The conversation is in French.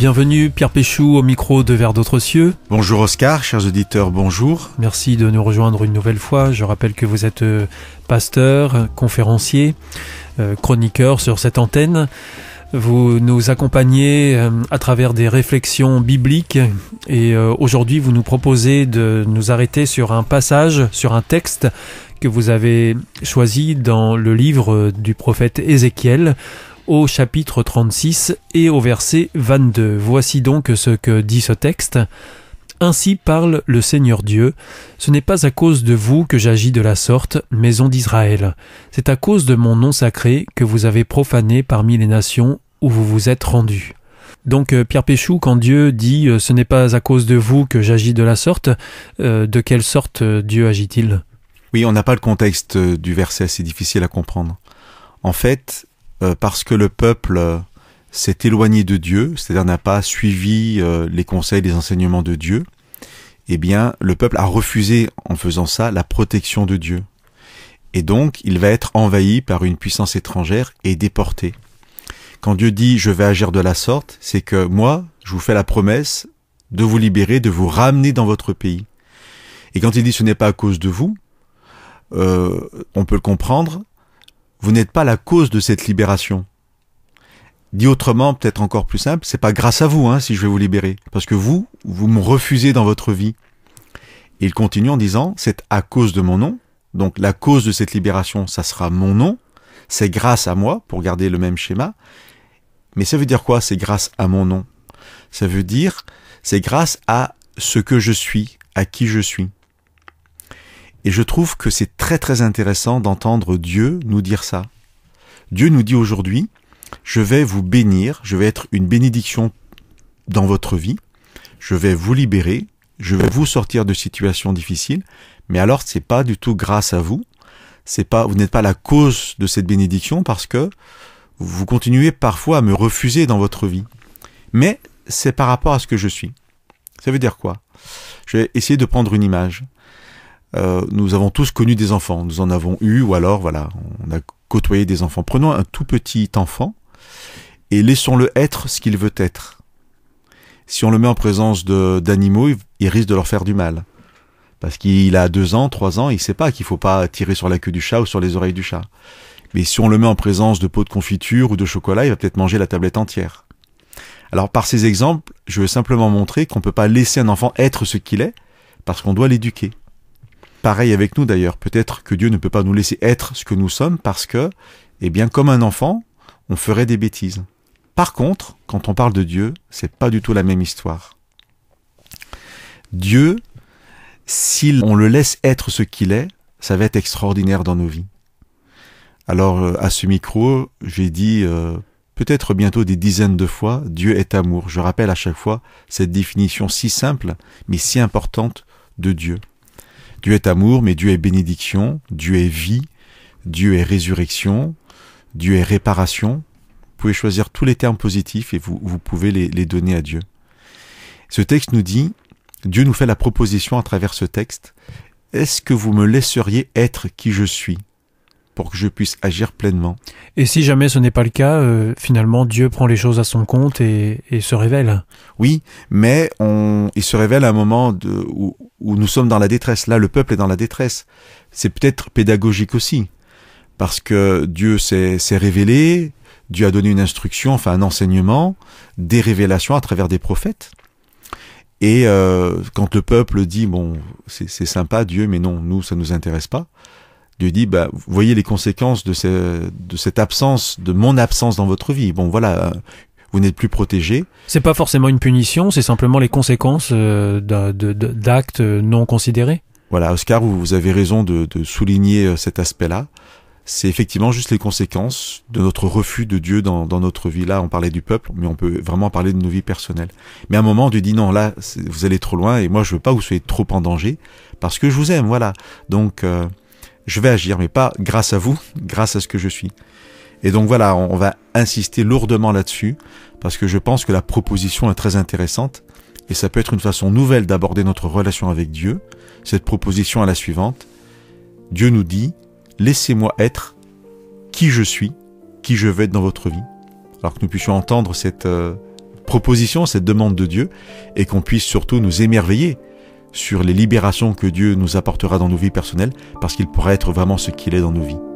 Bienvenue Pierre Péchou au micro de Vers d'autres cieux. Bonjour Oscar, chers auditeurs, bonjour. Merci de nous rejoindre une nouvelle fois. Je rappelle que vous êtes pasteur, conférencier, chroniqueur sur cette antenne. Vous nous accompagnez à travers des réflexions bibliques et aujourd'hui vous nous proposez de nous arrêter sur un passage, sur un texte que vous avez choisi dans le livre du prophète Ézéchiel au chapitre 36 et au verset 22. Voici donc ce que dit ce texte. « Ainsi parle le Seigneur Dieu, ce n'est pas à cause de vous que j'agis de la sorte, maison d'Israël. C'est à cause de mon nom sacré que vous avez profané parmi les nations où vous vous êtes rendus. » Donc Pierre Péchou, quand Dieu dit « ce n'est pas à cause de vous que j'agis de la sorte », de quelle sorte Dieu agit-il ? Oui, on n'a pas le contexte du verset, c'est difficile à comprendre. En fait, parce que le peuple s'est éloigné de Dieu, c'est-à-dire n'a pas suivi les conseils, les enseignements de Dieu, eh bien, le peuple a refusé, en faisant ça, la protection de Dieu. Et donc, il va être envahi par une puissance étrangère et déporté. Quand Dieu dit « je vais agir de la sorte », c'est que moi, je vous fais la promesse de vous libérer, de vous ramener dans votre pays. Et quand il dit « ce n'est pas à cause de vous », on peut le comprendre, vous n'êtes pas la cause de cette libération. Dit autrement, peut-être encore plus simple, c'est pas grâce à vous si je vais vous libérer, parce que vous me refusez dans votre vie. Et il continue en disant, c'est à cause de mon nom, donc la cause de cette libération, ça sera mon nom, c'est grâce à moi, pour garder le même schéma, mais ça veut dire quoi, c'est grâce à mon nom? Ça veut dire, c'est grâce à ce que je suis, à qui je suis. Et je trouve que c'est très très intéressant d'entendre Dieu nous dire ça. Dieu nous dit aujourd'hui, je vais vous bénir, je vais être une bénédiction dans votre vie, je vais vous libérer, je vais vous sortir de situations difficiles, mais alors c'est pas du tout grâce à vous, vous n'êtes pas la cause de cette bénédiction parce que vous continuez parfois à me refuser dans votre vie. Mais c'est par rapport à ce que je suis. Ça veut dire quoi? Je vais essayer de prendre une image. Nous avons tous connu des enfants, nous en avons eu, ou alors voilà, on a côtoyé des enfants. Prenons un tout petit enfant et laissons-le être ce qu'il veut être. Si on le met en présence d'animaux, il risque de leur faire du mal. Parce qu'il a 2 ans, 3 ans, il ne sait pas qu'il ne faut pas tirer sur la queue du chat ou sur les oreilles du chat. Mais si on le met en présence de pots de confiture ou de chocolat, il va peut-être manger la tablette entière. Alors par ces exemples, je veux simplement montrer qu'on ne peut pas laisser un enfant être ce qu'il est, parce qu'on doit l'éduquer. Pareil avec nous d'ailleurs, peut-être que Dieu ne peut pas nous laisser être ce que nous sommes parce que, eh bien, comme un enfant, on ferait des bêtises. Par contre, quand on parle de Dieu, c'est pas du tout la même histoire. Dieu, si on le laisse être ce qu'il est, ça va être extraordinaire dans nos vies. Alors, à ce micro, j'ai dit peut-être bientôt des dizaines de fois, Dieu est amour. Je rappelle à chaque fois cette définition si simple, mais si importante de Dieu. Dieu est amour, mais Dieu est bénédiction, Dieu est vie, Dieu est résurrection, Dieu est réparation. Vous pouvez choisir tous les termes positifs et vous pouvez les donner à Dieu. Ce texte nous dit, Dieu nous fait la proposition à travers ce texte, est-ce que vous me laisseriez être qui je suis pour que je puisse agir pleinement? Et si jamais ce n'est pas le cas, finalement Dieu prend les choses à son compte et se révèle. Oui, mais il se révèle à un moment où nous sommes dans la détresse. Là, le peuple est dans la détresse. C'est peut-être pédagogique aussi, parce que Dieu s'est révélé, Dieu a donné une instruction, enfin un enseignement, des révélations à travers des prophètes. Et quand le peuple dit, bon, c'est sympa Dieu, mais non, nous, ça nous intéresse pas. Dieu dit, vous voyez les conséquences de cette absence, de mon absence dans votre vie. Bon, voilà, vous n'êtes plus protégé. C'est pas forcément une punition, c'est simplement les conséquences d'actes non considérés. Voilà, Oscar, vous avez raison de souligner cet aspect-là. C'est effectivement juste les conséquences de notre refus de Dieu dans notre vie. Là, on parlait du peuple, mais on peut vraiment parler de nos vies personnelles. Mais à un moment, Dieu dit non, là, vous allez trop loin et moi, je veux pas que vous soyez trop en danger parce que je vous aime, voilà. Donc, je vais agir, mais pas grâce à vous, grâce à ce que je suis. Et donc voilà, on va insister lourdement là-dessus, parce que je pense que la proposition est très intéressante, et ça peut être une façon nouvelle d'aborder notre relation avec Dieu. Cette proposition est la suivante. Dieu nous dit, laissez-moi être qui je suis, qui je veux être dans votre vie. Alors que nous puissions entendre cette proposition, cette demande de Dieu, et qu'on puisse surtout nous émerveiller sur les libérations que Dieu nous apportera dans nos vies personnelles, parce qu'il pourra être vraiment ce qu'il est dans nos vies.